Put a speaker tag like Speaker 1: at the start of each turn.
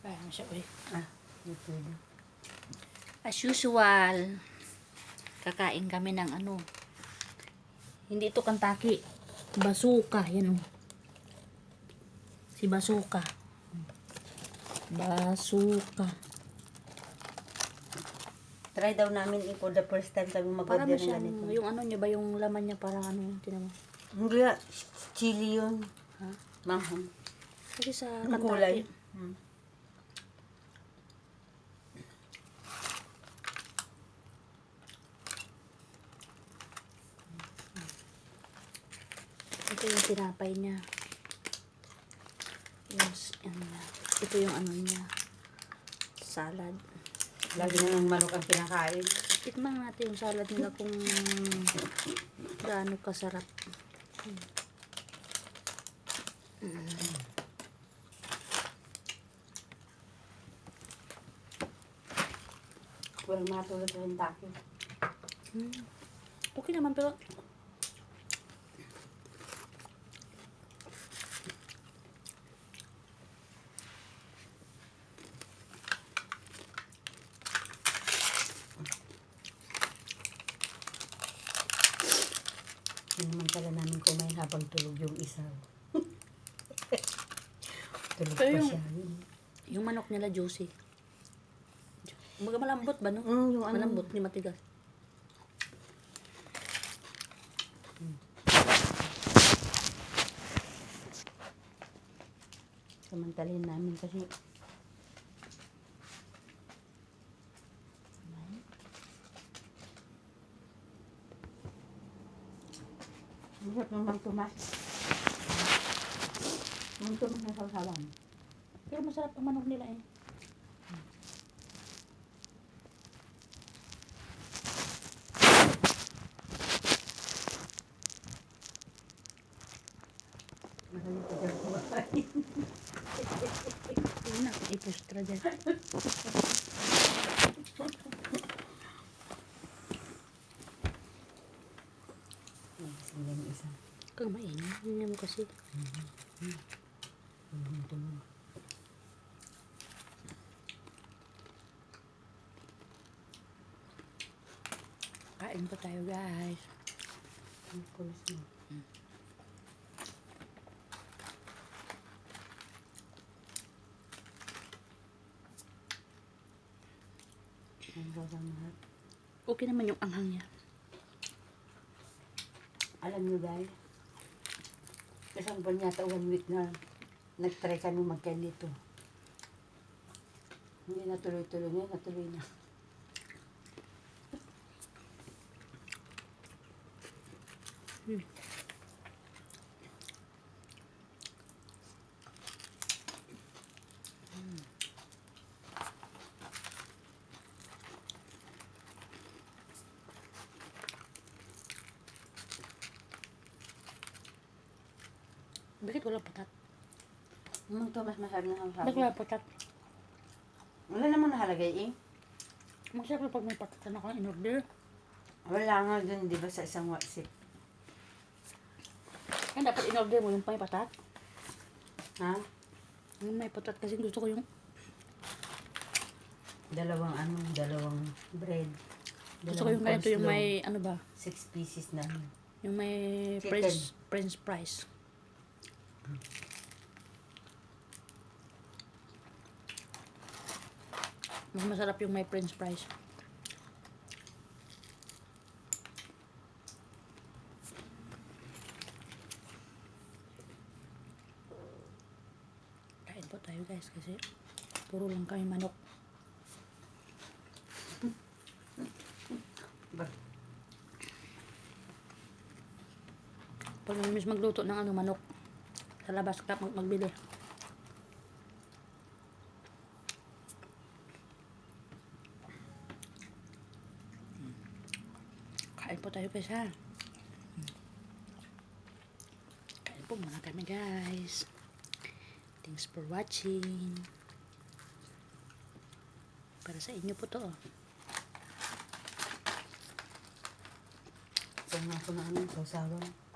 Speaker 1: Kaya mo siya, uy.
Speaker 2: Hindi pwede.
Speaker 1: As usual, kakain kami ng ano. Hindi ito Kentucky. Bazooka, yan o. Si Bazooka. Bazooka.
Speaker 2: Try daw namin for the first time kami
Speaker 1: Para
Speaker 2: mag-order
Speaker 1: mo
Speaker 2: ng
Speaker 1: siyang,
Speaker 2: ganito.
Speaker 1: yung ano niya ba, yung laman niya parang ano, tinan mo.
Speaker 2: Hindi, chili yun.
Speaker 1: Ha?
Speaker 2: Manghang.
Speaker 1: Kasi sa
Speaker 2: Ang kulay.
Speaker 1: Kentucky, ito yung tinapay niya. Yes, ito yung ano niya. Salad.
Speaker 2: Lagi na ng manok ang kinakain.
Speaker 1: Tikman natin yung salad nila kung gaano kasarap.
Speaker 2: Walang matulad sa Kentucky.
Speaker 1: Okay naman pero
Speaker 2: Hindi naman pala namin kumain habang tulog yung isa. Tulog pa
Speaker 1: Pero
Speaker 2: siya.
Speaker 1: yung manok nila juicy. Kumbaga malambot ba, no?
Speaker 2: Yung ano.
Speaker 1: Malambot, hindi matigas.
Speaker 2: Samantalin namin kasi masarap naman tumas. Ang tumas na sausawan.
Speaker 1: Pero masarap ang manok nila eh.
Speaker 2: Masarap pa dyan kumain.
Speaker 1: Yun na, ipustra dyan.
Speaker 2: Sige yung isa.
Speaker 1: Kumain, hindi mo kasi.
Speaker 2: Tulog.
Speaker 1: Kain pa tayo guys.
Speaker 2: Ang kulis mo. Ang sasamahal.
Speaker 1: Okay naman yung anghang niya.
Speaker 2: Alam nyo guys, isang buwan yata 1 week na nag-try kami magkain dito. Hindi natuloy-tuloy na, natuloy na.
Speaker 1: Bakit wala patat?
Speaker 2: Ang to mas masarap na ang
Speaker 1: Bakit
Speaker 2: sabi.
Speaker 1: wala patat?
Speaker 2: Wala naman nakalagay eh.
Speaker 1: Masarap na pag may patat na ako in order.
Speaker 2: Wala nga dun, di ba, sa isang WhatsApp.
Speaker 1: Kaya dapat in order mo yung may patat.
Speaker 2: Ha?
Speaker 1: Yung may patat kasi gusto ko yung
Speaker 2: Dalawang bread.
Speaker 1: gusto ko yung ganito yung may ano ba?
Speaker 2: 6 pieces na.
Speaker 1: Yung may
Speaker 2: Chicken.
Speaker 1: French fries. Mas masarap yung may French fries. Kain po tayo guys kasi puro lang kami manok. Pag namiss magluto ng ano manok, sa labas ka magbili. Kain po tayo guys ha. Kain po muna kami guys. Thanks for watching. Para sa inyo po to.
Speaker 2: Kung ako na sausawan.